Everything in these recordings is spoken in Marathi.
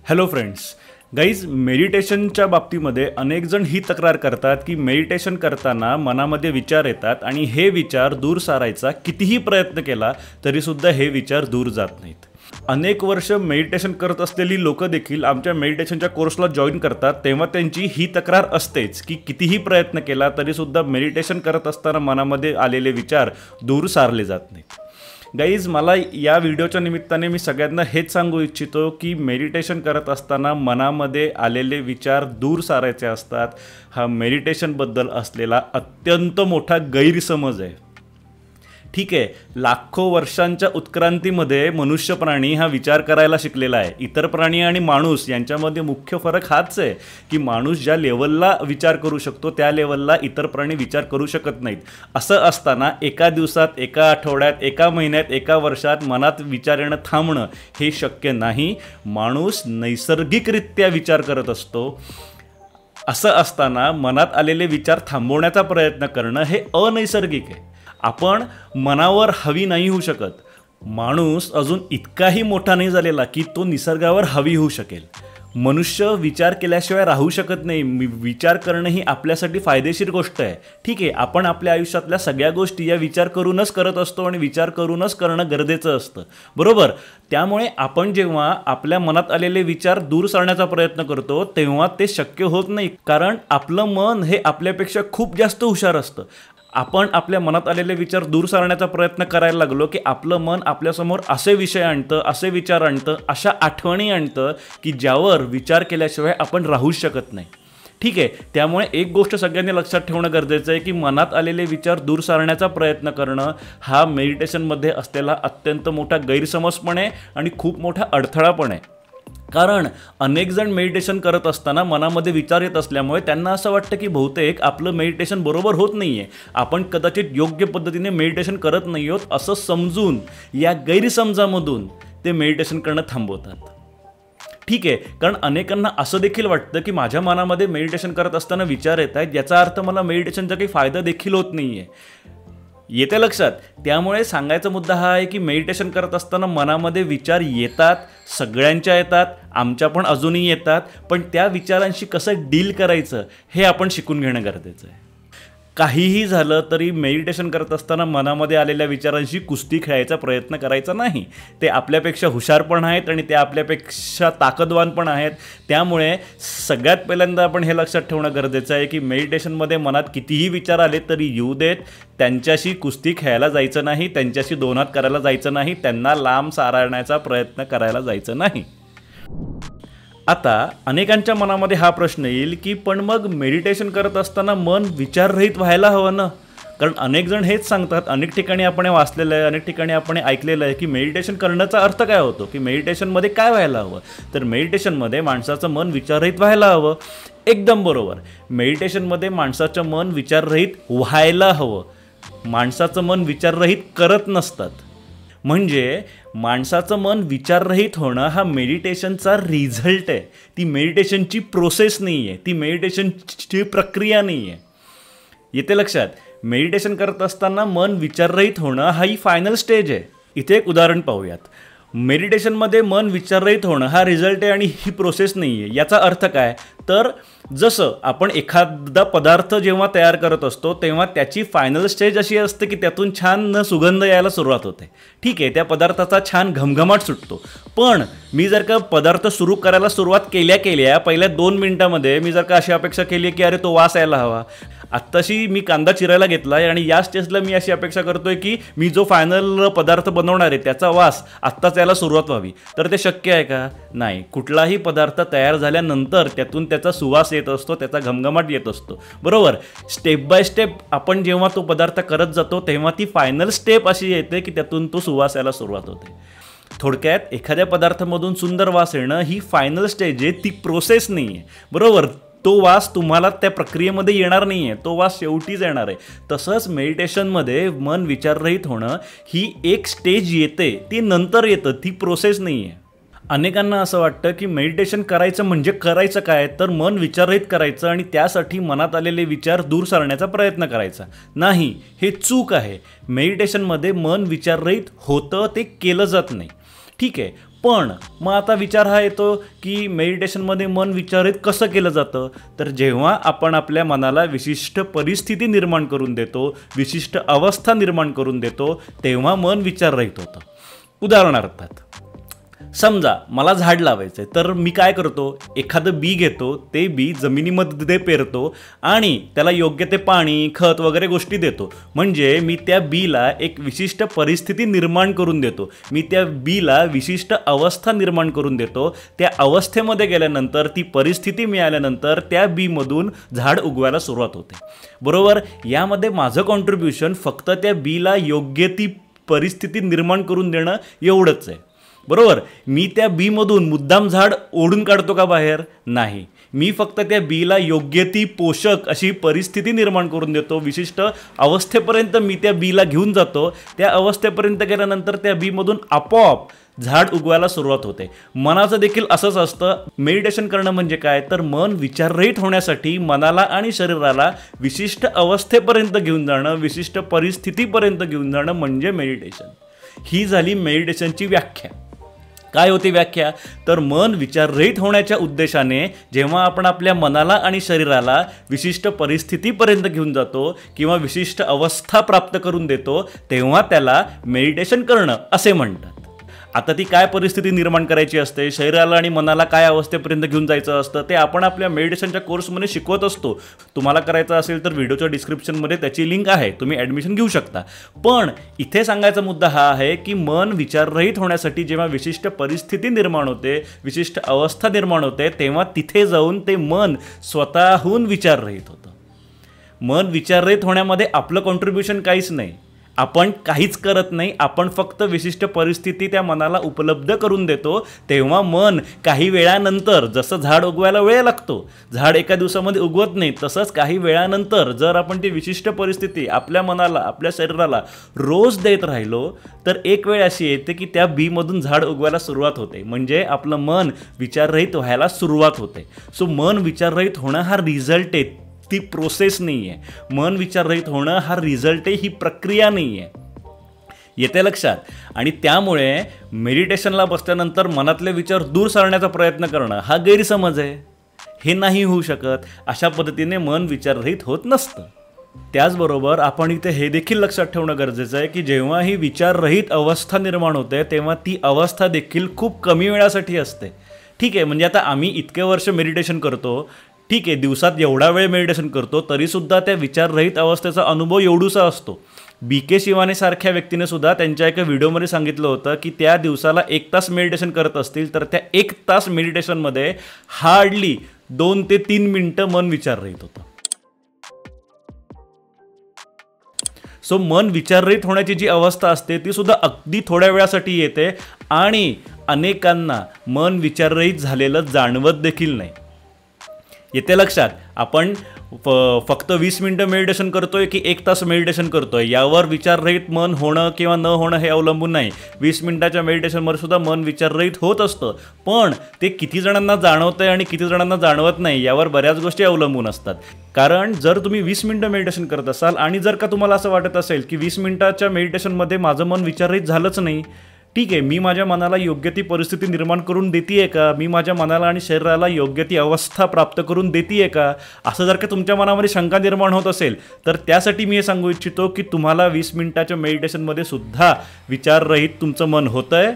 हॅलो फ्रेंड्स, गाईज मेडिटेशनच्या बाबतीमध्ये अनेक जण ही तक्रार करतात की मेडिटेशन करताना मनामध्ये विचार येतात आणि हे विचार दूर सारायचा कितीही प्रयत्न केला तरीसुद्धा हे विचार दूर जात नाहीत। अनेक वर्ष मेडिटेशन करत असलेली लोक देखील आमच्या मेडिटेशनच्या कोर्सला जॉईन करतात तेव्हा त्यांची ही तक्रार असतेच की कितीही प्रयत्न केला तरीसुद्धा मेडिटेशन करत असताना मनामध्ये आलेले विचार दूर सारले जात नाहीत। गाईज, मला या व्हिडिओच्या निमित्ताने मी सगळ्यांना हेच सांगू इच्छितो की मेडिटेशन करत असताना मनामध्ये आलेले विचार दूर सारायचे असतात। हा मेडिटेशनबद्दल असलेला अत्यंत मोठा गैरसमज आहे। ठीक आहे, लाखो वर्षांच्या उत्क्रांतीमध्ये मनुष्य प्राणी हा विचार करायला शिकलेला आहे। इतर प्राणी आणि माणूस यांच्यामध्ये मुख्य फरक हाच आहे की माणूस ज्या लेवलला विचार करू शकतो त्या लेवलला इतर प्राणी विचार करू शकत नाहीत। असं असताना एका दिवसात, एका आठवड्यात, एका महिन्यात, एका वर्षात मनात विचार येणं थांबणं हे शक्य नाही। माणूस नैसर्गिकरित्या विचार करत असतो। असं असताना मनात आलेले विचार थांबवण्याचा प्रयत्न करणं हे अनैसर्गिक आहे। आपण मनावर हवी नाही होऊ शकत। माणूस अजून इतकाही मोठा नाही झालेला की तो निसर्गावर हवी होऊ शकेल। मनुष्य विचार केल्याशिवाय राहू शकत नाही। विचार करणं ही आपल्यासाठी फायदेशीर गोष्ट आहे। ठीक आहे, आपण आपल्या आयुष्यातल्या सगळ्या गोष्टी या विचार करूनच करत असतो आणि विचार करूनच करणं गरजेचं असतं, बरोबर। त्यामुळे आपण जेव्हा आपल्या मनात आलेले विचार दूर सारण्याचा प्रयत्न करतो तेव्हा ते शक्य होत नाही, कारण आपलं मन हे आपल्यापेक्षा खूप जास्त हुशार असतं। आपण आपल्या मनात आलेले विचार दूर सारण्याचा प्रयत्न करायला लागलो की आपलं मन आपल्यासमोर असे विषय आणतं, असे विचार आणतं, अशा आठवणी आणतं की ज्यावर विचार केल्याशिवाय आपण राहूच शकत नाही। ठीक आहे, त्यामुळे एक गोष्ट सगळ्यांनी लक्षात ठेवणं गरजेचं आहे की मनात आलेले विचार दूर सारण्याचा प्रयत्न करणं हा मेडिटेशनमध्ये असलेला अत्यंत मोठा गैरसमज पण आहे आणि खूप मोठा अडथळा पण आहे। कारण अनेक जण मेडिटेशन करत असताना मनामध्ये विचार येत असल्यामुळे त्यांना असं वाटतं की बहुतेक आपलं मेडिटेशन बरोबर होत नाही आहे, आपण कदाचित योग्य पद्धतीने मेडिटेशन करत नाही आहोत असं समजून या गैरसमजामधून ते मेडिटेशन करणं थांबवतात। ठीक आहे, कारण अनेकांना असं देखील वाटतं की माझ्या मनामध्ये मेडिटेशन करत असताना विचार येत आहेत, याचा अर्थ मला मेडिटेशनचा काही फायदा देखील होत नाही आहे। येते लक्षात? त्यामुळे सांगायचा मुद्दा हा आहे की मेडिटेशन करत असताना मनामध्ये विचार येतात, सगळ्यांच्या येतात, आमच्या पण अजूनही येतात, पण त्या विचारांशी कसं डील करायचं हे आपण शिकून घेणं गरजेचं आहे। काहीही झालं तरी मेडिटेशन करत असताना मनामध्ये आलेल्या विचारांशी कुस्ती खेळायचा प्रयत्न करायचा नाही। ते आपल्यापेक्षा हुशार पण आहेत आणि ते आपल्यापेक्षा ताकदवान पण आहेत। त्यामुळे सगळ्यात पहिल्यांदा आपण हे लक्षात ठेवणं गरजेचं आहे की मेडिटेशनमध्ये मनात कितीही विचार आले तरी येऊ देत, त्यांच्याशी कुस्ती खेळायला जायचं नाही, त्यांच्याशी दोन हात करायला जायचं नाही, त्यांना लांब सारण्याचा प्रयत्न करायला जायचं नाही। आता अनेकांच्या मनामध्ये हा प्रश्न येईल की पण मग मेडिटेशन करत असताना मन विचाररहित व्हायला हवं ना? कारण अनेक जण हेच सांगतात, अनेक ठिकाणी आपण वाचलेलं आहे, अनेक ठिकाणी आपण ऐकलेलं आहे की मेडिटेशन करण्याचा अर्थ काय होतो, की मेडिटेशनमध्ये काय व्हायला हवं? तर मेडिटेशनमध्ये माणसाचं मन विचाररहित व्हायला हवं। एकदम बरोबर, मेडिटेशनमध्ये माणसाचं मन विचाररहित व्हायला हवं। माणसाचं मन विचाररहित करत नसतात। म्हणजे माणसाचं मन विचाररहित होणं हा मेडिटेशनचा रिझल्ट आहे। ती मेडिटेशनची प्रोसेस नाही आहे, ती मेडिटेशनची प्रक्रिया नाही आहे। येते लक्षात? मेडिटेशन करत असताना मन विचाररहित होणं हा ही फायनल स्टेज आहे। इथे एक उदाहरण पाहूयात। मेडिटेशनमध्ये मन विचाररहित होणं हा रिझल्ट आहे आणि ही प्रोसेस नाही आहे। याचा अर्थ काय? तर जसं आपण एखादा पदार्थ जेव्हा तयार करत असतो तेव्हा त्याची फायनल स्टेज अशी असते की त्यातून छान सुगंध यायला सुरुवात होते। ठीक आहे, त्या पदार्थाचा छान घमघमाट सुटतो। पण मी जर का पदार्थ सुरू करायला सुरुवात केल्या पहिल्या 2 मिनिटांमध्ये मी जर का अशी अपेक्षा केली की अरे तो वास यायला हवा, आत्ताशी मी कांदा चिरायला घेतला आहे आणि या स्टेजला मी अशी अपेक्षा करतोय की मी जो फायनल पदार्थ बनवणार आहे त्याचा वास आत्ताच यायला सुरुवात व्हावी, तर ते शक्य आहे का? नाही। कुठलाही पदार्थ तयार झाल्यानंतर त्यातून त्याचा सुवास येत असतो, त्याचा घमघमाट येत असतो, बरोबर। स्टेप बाय स्टेप आपण जेव्हा तो पदार्थ करत जातो तेव्हा ती फायनल स्टेप अशी येते की त्यातून तो सुवास यायला सुरुवात होते। थोडक्यात एखाद्या पदार्थामधून सुंदर वास येणं ही फायनल स्टेज आहे, ती प्रोसेस नाही आहे, बरोबर। तो वास तुम्हाला त्या प्रक्रियेमध्ये येणार नाही आहे, तो वास शेवटीच येणार आहे। तसंच मेडिटेशनमध्ये मन विचाररहित होणं ही एक स्टेज येते, ती नंतर येतं, ती प्रोसेस नाही आहे। अनेकांना असं वाटतं की मेडिटेशन करायचं म्हणजे करायचं काय, तर मन विचाररहित करायचं आणि त्यासाठी मनात आलेले विचार दूर सारण्याचा प्रयत्न करायचा। नाही, हे चूक आहे। मेडिटेशनमध्ये मन विचाररहित होतं, ते केलं जात नाही। ठीक आहे, पण मग आता विचार हा येतो की मेडिटेशनमध्ये मन विचारित कसं केलं जातं, तर जेव्हा आपण आपल्या मनाला विशिष्ट परिस्थिती निर्माण करून देतो, विशिष्ट अवस्था निर्माण करून देतो, तेव्हा मन विचाररहित होतं. उदाहरणार्थात समजा मला झाड लावायचं आहे, तर मी काय करतो, एखादं बी घेतो, ते बी जमिनीमध्ये पेरतो आणि त्याला योग्य ते पाणी, खत वगैरे गोष्टी देतो. म्हणजे मी त्या बीला एक विशिष्ट परिस्थिती निर्माण करून देतो, मी त्या बीला विशिष्ट अवस्था निर्माण करून देतो. त्या अवस्थेमध्ये गेल्यानंतर, ती परिस्थिती मिळाल्यानंतर त्या बीमधून झाड उगवायला सुरुवात होते. बरोबर. यामध्ये माझं कॉन्ट्रीब्युशन फक्त त्या बीला योग्य ती परिस्थिती निर्माण करून देणं एवढंच आहे. बरोबर. मी त्या बीमधून मुद्दाम झाड ओढून काढतो का बाहेर? नाही. मी फक्त त्या बीला योग्य ती पोषक अशी परिस्थिती निर्माण करून देतो. विशिष्ट अवस्थेपर्यंत मी त्या बीला घेऊन जातो. त्या अवस्थेपर्यंत गेल्यानंतर त्या बीमधून आपोआप झाड उगवायला सुरुवात होते. मनाचं देखील असंच असतं. मेडिटेशन करणं म्हणजे काय, तर मन विचाररहित होण्यासाठी मनाला आणि शरीराला विशिष्ट अवस्थेपर्यंत घेऊन जाणं, विशिष्ट परिस्थितीपर्यंत घेऊन जाणं म्हणजे मेडिटेशन. ही झाली मेडिटेशनची व्याख्या. काय होती व्याख्या, तर मन विचाररहित होण्याच्या उद्देशाने जेव्हा आपण आपल्या मनाला आणि शरीराला विशिष्ट परिस्थितीपर्यंत घेऊन जातो किंवा विशिष्ट अवस्था प्राप्त करून देतो, तेव्हा त्याला मेडिटेशन करणं असे म्हणतात. आता ती काय परिस्थिती निर्माण करायची असते, शरीराला आणि मनाला काय अवस्थेपर्यंत घेऊन जायचं असतं, ते आपण आपल्या मेडिटेशनच्या कोर्समध्ये शिकवत असतो. तुम्हाला करायचं असेल तर व्हिडिओच्या डिस्क्रिप्शनमध्ये त्याची लिंक आहे, तुम्ही ॲडमिशन घेऊ शकता. पण इथे सांगायचा मुद्दा हा आहे की मन विचाररहित होण्यासाठी जेव्हा विशिष्ट परिस्थिती निर्माण होते, विशिष्ट अवस्था निर्माण होते, तेव्हा तिथे जाऊन ते मन स्वतःहून विचाररहित होतं. मन विचाररहित होण्यामध्ये आपलं कॉन्ट्रीब्युशन काहीच नाही. आपण काहीच करत नाही. आपण फक्त विशिष्ट परिस्थिती त्या मनाला उपलब्ध करून देतो. तेव्हा मन काही वेळानंतर, जसं झाड उगवायला वेळ लागतो, झाड एका दिवसामध्ये उगवत नाही, तसंच काही वेळानंतर जर आपण ती विशिष्ट परिस्थिती आपल्या मनाला, आपल्या शरीराला रोज देत राहिलो, तर एक वेळ अशी येते की त्या बीमधून झाड उगवायला सुरुवात होते. म्हणजे आपलं मन विचाररहित व्हायला सुरुवात होते. सो मन विचाररहित होणं हा रिझल्ट आहे, ती प्रोसेस नाही आहे. मन विचाररहित होणं हा रिझल्ट आहे, ही प्रक्रिया नाही आहे. येते लक्षात. आणि त्यामुळे मेडिटेशनला बसल्यानंतर मनातले विचार दूर सारण्याचा प्रयत्न करणं हा गैरसमज आहे. हे नाही होऊ शकत. अशा पद्धतीने मन विचाररहित होत नसतं. त्याचबरोबर आपण इथे हे देखील लक्षात ठेवणं गरजेचं आहे की जेव्हा ही विचाररहित अवस्था निर्माण होते, तेव्हा ती अवस्था देखील खूप कमी वेळासाठी असते. ठीक आहे, म्हणजे आता आम्ही इतके वर्ष मेडिटेशन करतो, ठीक आहे, दिवसात एवढा वेळ मेडिटेशन करतो, तरीसुद्धा त्या विचाररहित अवस्थेचा अनुभव एवढूसा असतो. BK शिवाने सारख्या व्यक्तीने सुद्धा त्यांच्या एका व्हिडिओमध्ये सांगितलं होतं की त्या दिवसाला 1 तास मेडिटेशन करत असतील, तर त्या 1 तास मेडिटेशनमध्ये हार्डली 2 ते 3 मिनिटं मन विचाररहित होतं. सो मन विचाररहित होण्याची जी अवस्था असते ती सुद्धा अगदी थोड्या वेळासाठी येते आणि अनेकांना मन विचाररहित झालेलं जाणवत देखील नाही. येते लक्षात. आपण फक्त 20 मिनिटं मेडिटेशन करतोय की 1 तास मेडिटेशन करतोय, यावर विचाररहित मन होणं किंवा न होणं हे अवलंबून नाही. 20 मिनिटाच्या मेडिटेशनमध्ये सुद्धा मन विचाररहित होत असतं, पण ते किती जणांना जाणवतंय आणि किती जणांना जाणवत नाही यावर बऱ्याच गोष्टी अवलंबून असतात. कारण जर तुम्ही 20 मिनिटं मेडिटेशन करत असाल आणि जर का तुम्हाला असं वाटत असेल की 20 मिनिटाच्या मेडिटेशनमध्ये माझं मन विचाररहित झालंच नाही, ठीक आहे, मी माझ्या मनाला योग्य ती परिस्थिती निर्माण करून देते का, मी माझ्या मनाला आणि शरीराला योग्य ती अवस्था प्राप्त करून देते का, असं जर का तुमच्या मनामध्ये शंका निर्माण होत असेल, तर त्यासाठी मी हे सांगू इच्छितो की तुम्हाला 20 मिनिटाच्या मेडिटेशनमध्ये सुद्धा विचाररहित तुमचं मन होतंय.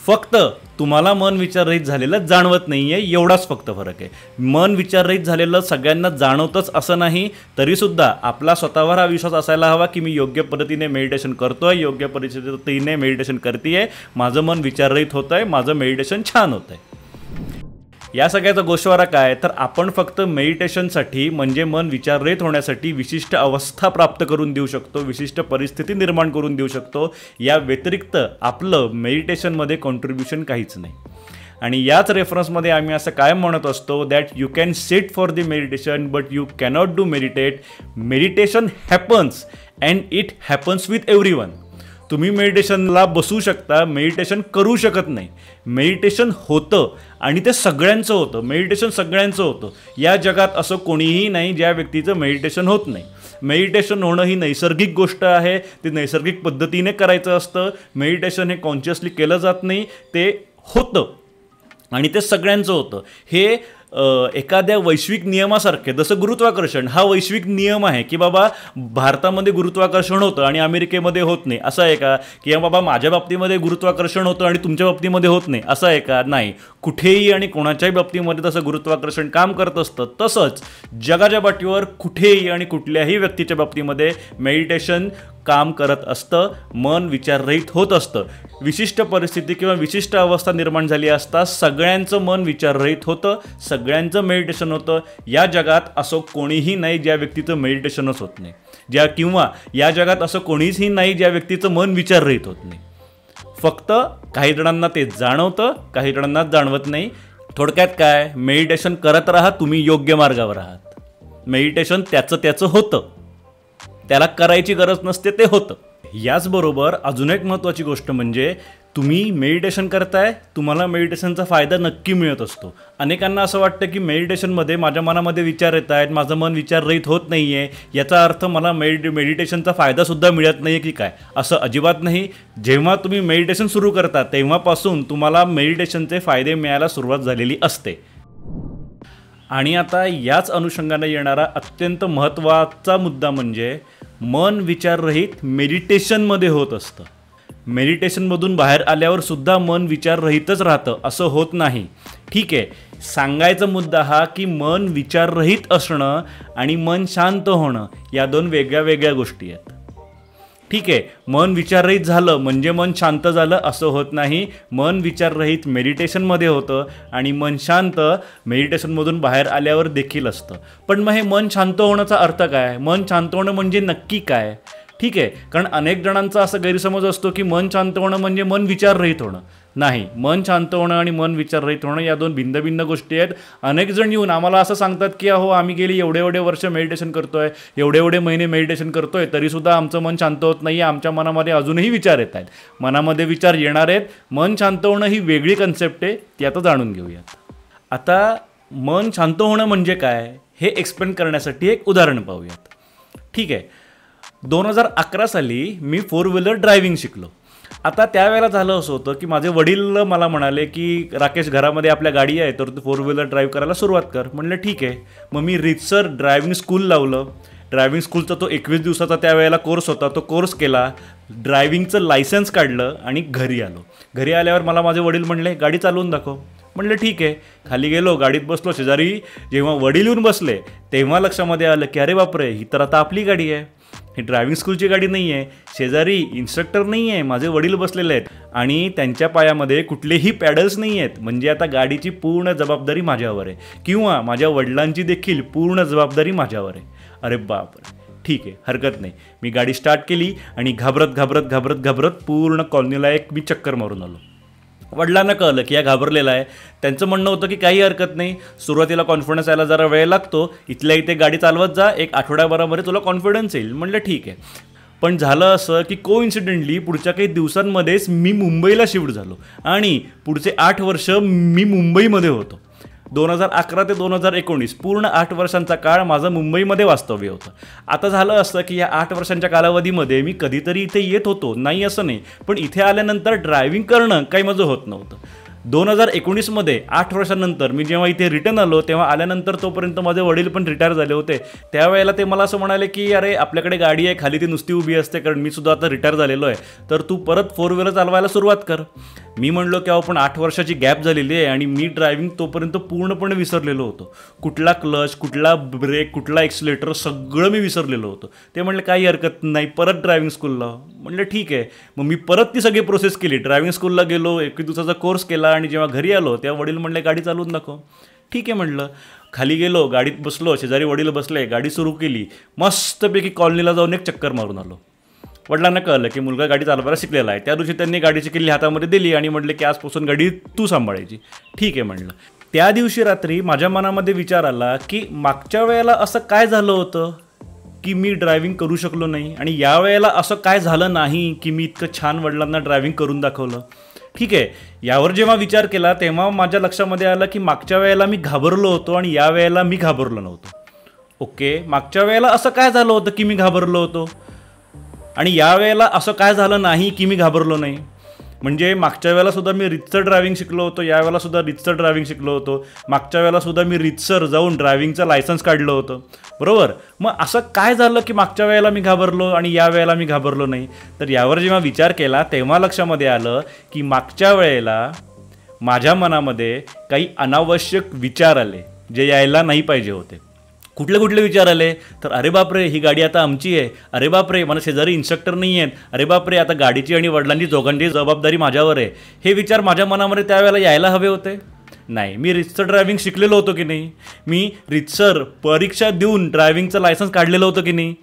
फक्त तुम्हाला मन विचाररहित झालेलं जाणवत नाही आहे, एवढाच फक्त फरक आहे. मन विचाररहित झालेलं सगळ्यांना जाणवतंच असं नाही, तरीसुद्धा आपला स्वतःवर हा विश्वास असायला हवा की मी योग्य पद्धतीने मेडिटेशन करतोय, योग्य पद्धतीने मेडिटेशन करतेय, माझं मन विचाररहित होतं आहे, माझं मेडिटेशन छान होतं आहे. या सगळ्याचा गोषवारा काय, तर आपण फक्त मेडिटेशनसाठी म्हणजे मन विचाररहित होण्यासाठी विशिष्ट अवस्था प्राप्त करून देऊ शकतो, विशिष्ट परिस्थिती निर्माण करून देऊ शकतो. या व्यतिरिक्त आपलं मेडिटेशनमध्ये कॉन्ट्रीब्युशन काहीच नाही. आणि याच रेफरन्समध्ये आम्ही असं कायम म्हणत असतो that you can sit for the meditation but you cannot do meditate. Meditation happens and it happens with everyone. तुम्ही मेडिटेशनला बसू शकता, मेडिटेशन करू शकत नाही. मेडिटेशन होतं आणि ते सगळ्यांचं होतं. मेडिटेशन सगळ्यांचं होतं. या जगात असं कोणीही नाही ज्या व्यक्तीचं मेडिटेशन होत नाही. मेडिटेशन होणं ही नैसर्गिक गोष्ट आहे, ते नैसर्गिक पद्धतीने करायचं असतं. मेडिटेशन हे कॉन्शियसली केलं जात नाही, ते होतं आणि ते सगळ्यांचं होतं. हे एखाद्या वैश्विक नियमासारखे, जसं गुरुत्वाकर्षण हा वैश्विक नियम आहे की बाबा भारतामध्ये गुरुत्वाकर्षण होतं आणि अमेरिकेमध्ये होत नाही, असं आहे का? की बाबा माझ्या बाबतीमध्ये गुरुत्वाकर्षण होतं आणि तुमच्या बाबतीमध्ये होत नाही, असं आहे का? नाही, कुठेही आणि कोणाच्याही बाबतीमध्ये तसं गुरुत्वाकर्षण काम करत असतं. तसंच जगाच्या पाठीवर कुठेही आणि कुठल्याही व्यक्तीच्या बाबतीमध्ये मेडिटेशन काम करत असतं. मन विचाररहित होत असतं. विशिष्ट परिस्थिती किंवा विशिष्ट अवस्था निर्माण झाली असता सगळ्यांचं मन विचाररहित होतं, सगळ्यांचं मेडिटेशन होतं. या जगात असं कोणीही नाही ज्या व्यक्तीचं मेडिटेशनच होत नाही, किंवा या जगात असं कोणीही नाही ज्या व्यक्तीचं मन विचाररहित होत नाही. फक्त काही जणांना ते जाणवतं, काही जणांना जाणवत नाही. थोडक्यात काय, मेडिटेशन करत राहा, तुम्ही योग्य मार्गावर आहात. मेडिटेशन त्याचं होतं, त्याला करायची गरज नसते, ते होतं. याचबरोबर अजून एक महत्त्वाची गोष्ट म्हणजे तुम्ही मेडिटेशन करताय, तुम्हाला मेडिटेशनचा फायदा नक्की मिळत असतो. अनेकांना असं वाटतं की मेडिटेशनमध्ये माझ्या मनामध्ये विचार येत आहेत, माझं मन विचाररहित होत नाही आहे, याचा अर्थ मला मेडिटेशनचा फायदासुद्धा मिळत नाही आहे की काय? असं अजिबात नाही. जेव्हा तुम्ही मेडिटेशन सुरू करता तेव्हापासून तुम्हाला मेडिटेशनचे फायदे मिळायला सुरुवात झालेली असते. आणि आता याच अनुषंगाने येणारा अत्यंत महत्त्वाचा मुद्दा म्हणजे मन विचाररहित मेडिटेशनमध्ये होत असतं. मेडिटेशनमधून बाहेर आल्यावर सुद्धा मन विचाररहितच राहतं असं होत नाही. ठीक आहे, सांगायचा मुद्दा हा की मन विचाररहित असणं आणि मन शांत होणं या दोन वेगळ्या वेगळ्या गोष्टी आहेत. ठीक आहे, मन विचाररहित झालं म्हणजे मन शांत झालं असं होत नाही. मन विचाररहित मेडिटेशनमध्ये होतं आणि मन शांत मेडिटेशनमधून बाहेर आल्यावर देखील असतं. पण मग हे मन शांत होण्याचा अर्थ काय? मन शांत होणं म्हणजे नक्की काय? ठीक आहे, कारण अनेक जणांचा असा गैरसमज असतो की मन शांत होणं म्हणजे मन विचाररहित होणं. नाही, मन शांत होणं आणि मन विचाररहित होणं या दोन भिन्न भिन्न गोष्टी आहेत. अनेक जण येऊन आम्हाला असं सांगतात की अहो आम्ही गेली एवढे वर्ष मेडिटेशन करतोय, एवढे महिने मेडिटेशन करतोय, तरीसुद्धा आमचं मन शांत होत नाही, आमच्या मनामध्ये अजूनही विचार येत आहेत. मनामध्ये विचार येणार आहेत. मन शांत होणं ही वेगळी कन्सेप्ट आहे, ती आता जाणून घेऊयात. आता मन शांत होणं म्हणजे काय हे एक्सप्लेन करण्यासाठी एक उदाहरण पाहूयात. ठीक आहे, 2011 साली मी 4 व्हीलर ड्रायव्हिंग शिकलो. आता त्यावेळेला झालं असं होतं की माझे वडील मला म्हणाले की राकेश घरामध्ये आपल्या गाडी आहे तर तू 4 व्हीलर ड्राईव्ह करायला सुरुवात कर. म्हणलं ठीक आहे. मग मी रीतसर ड्रायव्हिंग स्कूल लावलं. ड्रायव्हिंग स्कूलचा तो 21 दिवसाचा त्यावेळेला कोर्स होता, तो कोर्स केला, ड्रायव्हिंगचं लायसन्स काढलं आणि घरी आलो. घरी आल्यावर मला माझे वडील म्हणले गाडी चालवून दाखव. म्हणलं ठीक आहे. खाली गेलो, गाडीत बसलो. शेजारी जेव्हा वडील येऊन बसले तेव्हा लक्षामध्ये आलं की अरे बापरे, ही तर आता आपली गाडी आहे, ही ड्रायव्हिंग स्कूलची गाडी नाही आहे. शेजारी इन्स्ट्रक्टर नाही आहे, माझे वडील बसलेले आहेत आणि त्यांच्या पायामध्ये कुठलेही पॅडल्स नाही आहेत. म्हणजे आता गाडीची पूर्ण जबाबदारी माझ्यावर आहे किंवा माझ्या वडिलांची देखील पूर्ण जबाबदारी माझ्यावर आहे. अरे बापरे, ठीक आहे, हरकत नाही. मी गाडी स्टार्ट केली आणि घाबरत पूर्ण कॉलनीला एक मी चक्कर मारून आलो. वडिलांना कळलं की या घाबरलेला आहे. त्यांचं म्हणणं होतं की काही हरकत नाही, सुरुवातीला कॉन्फिडन्स यायला जरा वेळ लागतो, इथल्या इथे गाडी चालवत जा, एक आठवड्याभरामध्ये तुला कॉन्फिडन्स येईल. म्हणलं ठीक आहे. पण झालं असं की कोइन्सिडेंटली पुढच्या काही दिवसांमध्येच मी मुंबईला शिफ्ट झालो आणि पुढचे 8 वर्ष मी मुंबईमध्ये होतो. 2011 ते 2019 पूर्ण 8 वर्षांचा काळ माझं मुंबईमध्ये वास्तव्य होतं. आता झालं असतं की या 8 वर्षांच्या कालावधीमध्ये मी कधीतरी इथे येत होतो, नाही असं नाही, पण इथे आल्यानंतर ड्रायव्हिंग करणं काही माझं होत नव्हतं. 2019मध्ये 8 वर्षांनंतर मी जेव्हा इथे रिटर्न आलो तेव्हा आल्यानंतर तोपर्यंत माझे वडील पण रिटायर झाले होते. त्यावेळेला ते मला असं म्हणाले की अरे आपल्याकडे गाडी आहे, खाली ती नुसती उभी असते, कारण मी सुद्धा आता रिटायर झालेलो आहे, तर तू परत 4 व्हीलर चालवायला सुरुवात कर. मी म्हणलो की अहो पण 8 वर्षाची गॅप झालेली आहे आणि मी ड्रायव्हिंग तोपर्यंत पूर्णपणे विसरलेलो होतो. कुठला क्लच, कुठला ब्रेक, कुठला एक्सिलेटर सगळं मी विसरलेलो होतो. ते म्हणले काही हरकत नाही, परत ड्रायव्हिंग स्कूलला. म्हणलं ठीक आहे. मग मी परत ती सगळी प्रोसेस केली, ड्रायव्हिंग स्कूलला गेलो, 21 दिवसाचा कोर्स केला आणि जेव्हा घरी आलो तेव्हा वडील म्हणले गाडी चालवून दाखव. ठीक आहे म्हटलं. खाली गेलो, गाडीत बसलो, शेजारी वडील बसले, गाडी सुरू केली, मस्तपैकी कॉलनीला जाऊन एक चक्कर मारून आलो. वडिलांना कळलं की मुलगा गाडी चालवायला शिकलेला आहे. त्या दिवशी त्यांनी गाडीची किल्ली हातामध्ये दिली आणि म्हटले की आजपासून गाडी तू सांभाळायची. ठीक आहे म्हटलं. त्या दिवशी रात्री माझ्या मनामध्ये विचार आला की मागच्या वेळेला असं काय झालं होतं की मी ड्रायव्हिंग करू शकलो नाही आणि या वेळेला असं काय झालं नाही की मी इतकं छान वडिलांना ड्रायव्हिंग करून दाखवलं. ठीक आहे. यावर जेव्हा विचार केला तेव्हा माझ्या लक्षामध्ये आलं की मागच्या वेळेला मी घाबरलो होतो आणि या वेळेला मी घाबरलो नव्हतो. ओके, मागच्या वेळेला असं काय झालं होतं की मी घाबरलो होतो आणि या वेळेला असं काय झालं नाही की मी घाबरलो नाही. म्हणजे मागच्या वेळेला सुद्धा मी रितसर ड्रायव्हिंग शिकलो होतो, यावेळेला सुद्धा रितसर ड्रायव्हिंग शिकलो होतो, मागच्या वेळेला सुद्धा मी रितसर जाऊन ड्रायव्हिंगचं लायसन्स काढलं होतं, बरोबर. मग असं काय झालं की मागच्या वेळेला मी घाबरलो आणि या वेळेला मी घाबरलो नाही. तर यावर जेव्हा विचार केला तेव्हा लक्षामध्ये आलं की मागच्या वेळेला माझ्या मनामध्ये काही अनावश्यक विचार आले जे यायला नाही पाहिजे होते. कुठले कुठले विचार आले तर अरे बापरे ही गाडी आता आमची आहे, अरे बापरे मला शेजारी इन्स्ट्रक्टर नाही आहेत, अरे बापरे आता गाडीची आणि वडिलांची दोघांची जबाबदारी माझ्यावर आहे. हे विचार माझ्या मनामध्ये त्यावेळेला यायला हवे होते नाही. मी रितसर ड्रायव्हिंग शिकलेलो होतो की नाही, मी रितसर परीक्षा देऊन ड्रायव्हिंगचं लायसन्स काढलेलं होतं की नाही,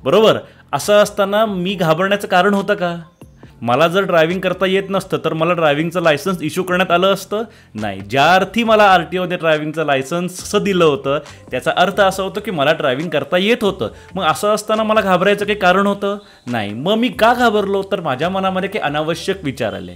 बरोबर. असं असताना मी घाबरण्याचं कारण होतं का? मला जर ड्रायव्हिंग करता येत नसतं तर मला ड्रायव्हिंगचं लायसन्स इश्यू करण्यात आलं असतं नाही. ज्या अर्थी मला RTOमध्ये ड्रायव्हिंगचं लायसन्स दिलं होतं त्याचा अर्थ असा होतं की मला ड्रायव्हिंग करता येत होतं. मग असं असताना मला घाबरायचं काही कारण होतं नाही. मग मी का घाबरलो तर माझ्या मनामध्ये काही अनावश्यक विचार आले.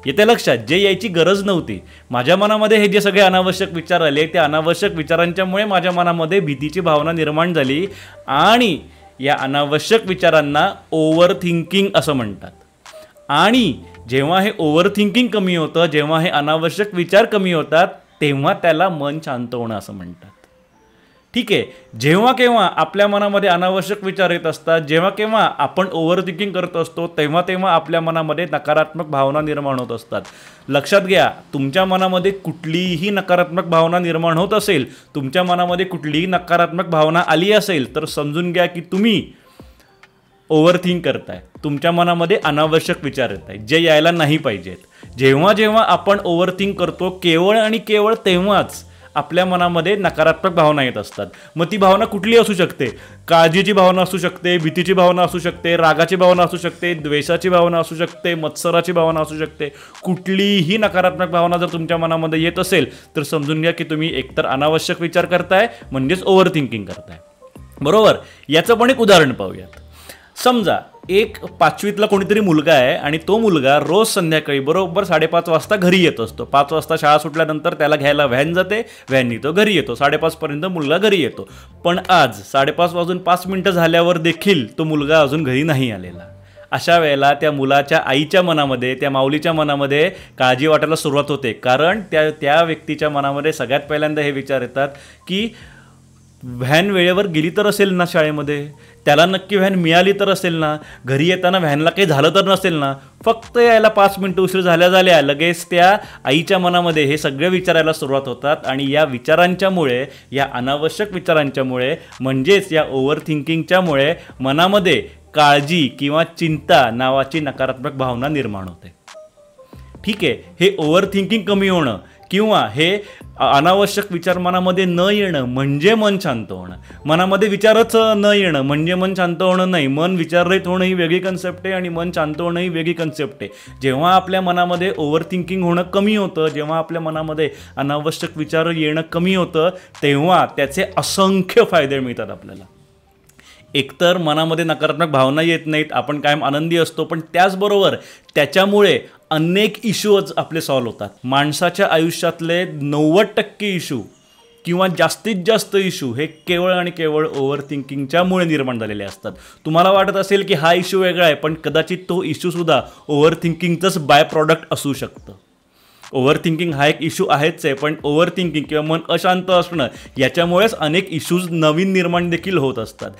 येते लक्षात, जे यायची गरज नव्हती. माझ्या मनामध्ये हे जे सगळे अनावश्यक विचार आले त्या अनावश्यक विचारांच्यामुळे माझ्या मनामध्ये भीतीची भावना निर्माण झाली आणि या अनावश्यक विचारांना ओव्हर थिंकिंग असं म्हणतात. आणि जेव्हा हे ओव्हर थिंकिंग कमी होतं, जेव्हा हे अनावश्यक विचार कमी होतात तेव्हा त्याला मन शांत होणं असं म्हणतात. ठीक आहे, जेव्हा केव्हा आपल्या मनामध्ये अनावश्यक विचार येत असतात, जेव्हा केव्हा आपण ओव्हर थिंकिंग करत असतो तेव्हा तेव्हा आपल्या मनामध्ये नकारात्मक भावना निर्माण होत असतात. लक्षात घ्या, तुमच्या मनामध्ये कुठलीही नकारात्मक भावना निर्माण होत असेल, तुमच्या मनामध्ये कुठलीही नकारात्मक भावना आली असेल तर समजून घ्या की तुम्ही ओव्हर थिंक करताय. तुमच्या मनामध्ये अनावश्यक विचार येत आहेत जे यायला नाही पाहिजेत. जेव्हा जेव्हा आपण ओव्हर थिंक करतो केवळ आणि केवळ तेव्हाच आपल्या मनामध्ये नकारात्मक भावना येत असतात. मग ती भावना कुठली असू शकते? काळजीची भावना असू शकते, भीतीची भावना असू शकते, रागाची भावना असू शकते, द्वेषाची भावना असू शकते, मत्सराची भावना असू शकते. कुठलीही नकारात्मक भावना जर तुमच्या मनामध्ये येत असेल तर समजून घ्या की तुम्ही एकतर अनावश्यक विचार करताय म्हणजेच ओव्हर थिंकिंग करताय, बरोबर. याचं पण एक उदाहरण पाहूयात. समजा एक 5वीतला कोणीतरी मुलगा आहे आणि तो मुलगा रोज संध्याकाळी बरोबर 5:30 वाजता घरी येत असतो. 5 वाजता शाळा सुटल्यानंतर त्याला घ्यायला व्हॅन जाते, व्हॅननी तो घरी येतो. 5:30 मुलगा घरी येतो. पण आज 5:30 झाल्यावर देखील तो मुलगा अजून घरी नाही आलेला. अशा वेळेला त्या मुलाच्या आईच्या मनामध्ये, त्या माऊलीच्या मनामध्ये काळजी वाटायला सुरुवात होते. कारण त्या व्यक्तीच्या मनामध्ये सगळ्यात पहिल्यांदा हे विचार येतात की व्हॅन वेळेवर गेली तर असेल ना शाळेमध्ये, त्याला नक्की व्हॅन मिळाली तर असेल ना, घरी येताना व्हॅनला काही झालं तर नसेल ना. फक्त यायला 5 मिनिटं उशीर झाल्या लगेच त्या आईच्या मनामध्ये हे सगळे विचारायला सुरुवात होतात. आणि या विचारांच्यामुळे, या अनावश्यक विचारांच्यामुळे म्हणजेच या ओव्हर थिंकिंगच्यामुळे मनामध्ये काळजी किंवा चिंता नावाची नकारात्मक भावना निर्माण होते. ठीक आहे, हे ओव्हर थिंकिंग कमी होणं किंवा हे अनावश्यक विचार मनामध्ये न येणं म्हणजे मन शांत होणं. मनामध्ये विचारच न येणं म्हणजे मन शांत होणं नाही. मन विचाररहित होणं ही वेगळी कन्सेप्ट आहे आणि मन शांत होणं ही वेगळी कन्सेप्ट आहे. जेव्हा आपल्या मनामध्ये ओव्हर थिंकिंग होणं कमी होतं, जेव्हा आपल्या मनामध्ये अनावश्यक विचार येणं कमी होतं तेव्हा त्याचे असंख्य फायदे मिळतात आपल्याला. एकतर मनामध्ये नकारात्मक भावना येत नाहीत, आपण कायम आनंदी असतो, पण त्याचबरोबर त्याच्यामुळे अनेक इश्यूज आपले सॉल्व्ह होतात. माणसाच्या आयुष्यातले 90% इश्यू किंवा जास्तीत जास्त इश्यू हे केवळ आणि केवळ ओव्हर थिंकिंगच्यामुळे निर्माण झालेले असतात. तुम्हाला वाटत असेल की हा इश्यू वेगळा आहे, पण कदाचित तो इश्यूसुद्धा ओव्हर थिंकिंगचंच बाय प्रॉडक्ट असू शकतं. ओव्हर थिंकिंग हा एक इश्यू आहेच आहे, पण ओव्हर थिंकिंग किंवा मन अशांत असणं याच्यामुळेच अनेक इश्यूज नवीन निर्माण देखील होत असतात.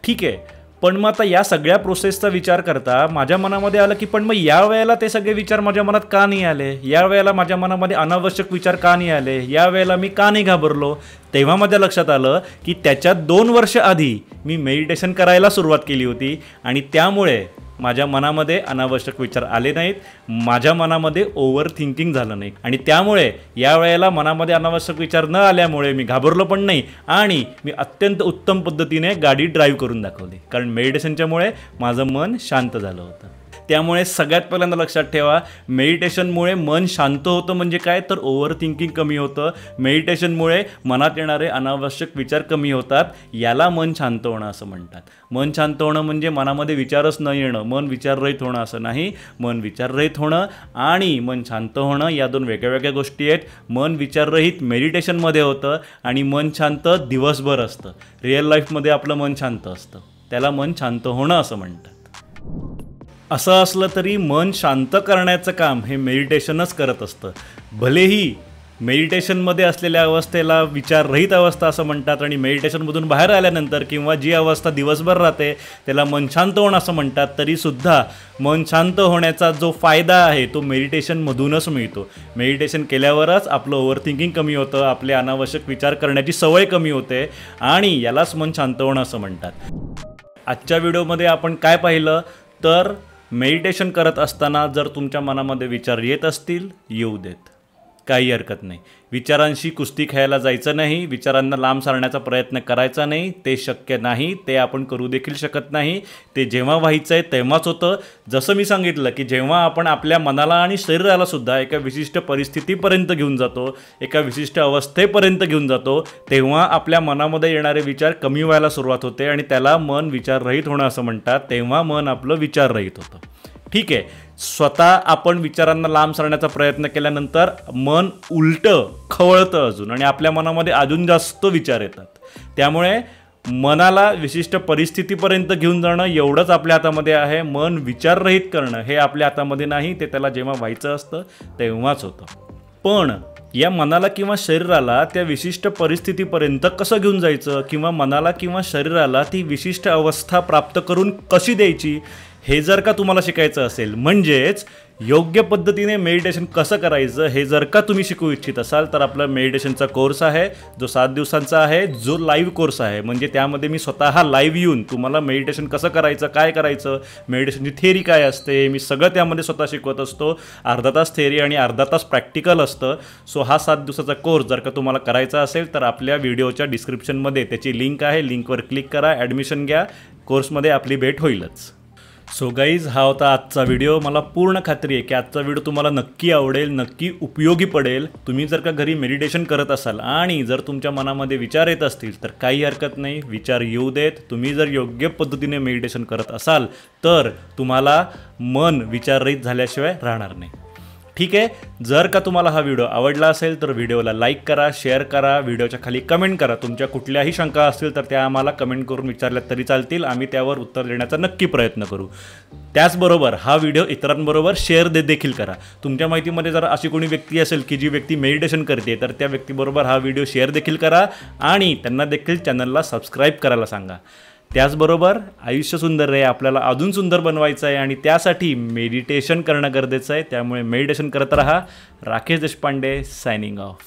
ठीक आहे, पण मग आता या सगळ्या प्रोसेसचा विचार करता माझ्या मनामध्ये आलं की पण मग या वेळेला ते सगळे विचार माझ्या मनात का नाही आले, या वेळेला माझ्या मनामध्ये अनावश्यक विचार का नाही आले, या वेळेला मी का नाही घाबरलो. तेव्हा माझ्या लक्षात आलं की त्याच्यात 2 वर्ष आधी मी मेडिटेशन करायला सुरुवात केली होती आणि त्यामुळे माझ्या मनामध्ये अनावश्यक विचार आले नाहीत, माझ्या मनामध्ये ओव्हर थिंकिंग झालं नाही आणि त्यामुळे या वेळेला मनामध्ये अनावश्यक विचार न आल्यामुळे मी घाबरलो पण नाही आणि मी अत्यंत उत्तम पद्धतीने गाडी ड्राईव्ह करून दाखवली. कारण मेडिटेशनच्यामुळे माझं मन शांत झालं होतं. त्यामुळे सगळ्यात पहिल्यांदा लक्षात ठेवा, मेडिटेशनमुळे मन शांत होतं म्हणजे काय, तर ओव्हर थिंकिंग कमी होतं. मेडिटेशनमुळे मनात येणारे अनावश्यक विचार कमी होतात. याला मन शांत होणं असं म्हणतात. मन शांत होणं म्हणजे मनामध्ये विचारच न येणं, मन विचाररहित होणं असं नाही. मन विचाररहित होणं आणि मन शांत होणं या दोन वेगळ्या गोष्टी आहेत. मन विचाररहित मेडिटेशनमध्ये होतं आणि मन शांत दिवसभर असतं. रिअल लाईफमध्ये आपलं मन शांत असतं, त्याला मन शांत होणं असं म्हणतात. असं असलं तरी मन शांत करण्याचं काम हे मेडिटेशनच करत असतं. भलेही मेडिटेशनमध्ये असलेल्या अवस्थेला विचाररहित अवस्था असं म्हणतात आणि मेडिटेशनमधून बाहेर आल्यानंतर किंवा जी अवस्था दिवसभर राहते त्याला मन शांत होणं असं म्हणतात, तरीसुद्धा मन शांत होण्याचा जो फायदा आहे तो मेडिटेशनमधूनच मिळतो. मेडिटेशन केल्यावरच आपलं ओव्हर थिंकिंग कमी होतं, आपले अनावश्यक विचार करण्याची सवय कमी होते आणि यालाच मन शांत होणं असं म्हणतात. आजच्या व्हिडिओमध्ये आपण काय पाहिलं तर मेडिटेशन करत असताना जर तुमच्या मनामध्ये विचार येत असतील, येऊ देत, काही हरकत नाही. विचारांशी कुस्ती खेळायला जायचं नाही, विचारांना लांब सारण्याचा प्रयत्न करायचा नाही, ते शक्य नाही, ते आपण करू देखील शकत नाही. ते जेव्हा व्हायचं आहे तेव्हाच होतं. जसं मी सांगितलं की जेव्हा आपण आपल्या मनाला आणि शरीराला सुद्धा एका विशिष्ट परिस्थितीपर्यंत घेऊन जातो, एका विशिष्ट अवस्थेपर्यंत घेऊन जातो, तेव्हा आपल्या मनामध्ये येणारे विचार कमी व्हायला सुरुवात होते आणि त्याला मन विचाररहित होणं असं म्हणतात. तेव्हा मन आपलं विचाररहित होतं. ठीक आहे, स्वतः आपण विचारांना लांब सारण्याचा प्रयत्न केल्यानंतर मन उलटं खवळतं अजून आणि आपल्या मनामध्ये अजून जास्त विचार येतात. त्यामुळे मनाला विशिष्ट परिस्थितीपर्यंत घेऊन जाणं एवढंच आपल्या हातामध्ये आहे. मन विचाररहित करणं हे आपल्या हातामध्ये नाही, ते त्याला जेव्हा व्हायचं असतं तेव्हाच होतं. पण या मनाला किंवा शरीराला त्या विशिष्ट परिस्थितीपर्यंत कसं घेऊन जायचं किंवा मनाला किंवा शरीराला ती विशिष्ट अवस्था प्राप्त करून कशी द्यायची हे जर का तुम्हाला शिकायचं असेल, म्हणजेच योग्य पद्धतीने मेडिटेशन कसं करायचं हे जर का तुम्ही शिकू इच्छित असाल, तर आपला मेडिटेशनचा कोर्स आहे जो 7 दिवसांचा आहे, जो लाईव्ह कोर्स आहे. म्हणजे त्यामध्ये मी स्वतः लाईव्ह येऊन तुम्हाला मेडिटेशन कसं करायचं, काय करायचं, मेडिटेशनची थेअरी काय असते, मी सगळं त्यामध्ये स्वतः शिकवत असतो. अर्धा तास थेअरी आणि अर्धा तास प्रॅक्टिकल असतं. सो हा 7 दिवसाचा कोर्स जर का तुम्हाला करायचा असेल तर आपल्या व्हिडिओच्या डिस्क्रिप्शनमध्ये त्याची लिंक आहे, लिंकवर क्लिक करा, ॲडमिशन घ्या, कोर्समध्ये आपली भेट होईलच. सो गाईज, हा होता आजचा व्हिडिओ. मला पूर्ण खात्री आहे की आजचा व्हिडिओ तुम्हाला नक्की आवडेल, नक्की उपयोगी पडेल. तुम्ही जर का घरी मेडिटेशन करत असाल आणि जर तुमच्या मनामध्ये विचार येत असतील तर काही हरकत नाही, विचार येऊ देत. तुम्ही जर योग्य पद्धतीने मेडिटेशन करत असाल तर तुम्हाला मन विचाररहित झाल्याशिवाय राहणार नाही. ठीक आहे, जर का तुम्हाला हा व्हिडिओ आवडला असेल तर व्हिडिओला लाईक करा, शेअर करा, व्हिडिओच्या खाली कमेंट करा. तुमच्या कुठल्याही शंका असतील तर त्या आम्हाला कमेंट करून विचारल्या तरी चालतील, आम्ही त्यावर उत्तर देण्याचा नक्की प्रयत्न करू. त्याचबरोबर हा व्हिडिओ इतरांबरोबर शेअर देखील करा. तुमच्या माहितीमध्ये जर अशी कोणी व्यक्ती असेल की जी व्यक्ती मेडिटेशन करते तर त्या व्यक्तीबरोबर हा व्हिडिओ शेअर देखील करा आणि त्यांना देखील चॅनलला सबस्क्राईब करायला सांगा. त्याचबरोबर आयुष्य सुंदर आहे, आपल्याला अजून सुंदर बनवायचं आहे आणि त्यासाठी मेडिटेशन करणं गरजेचं आहे. त्यामुळे मेडिटेशन करत राहा. Rakesh Deshpande signing off.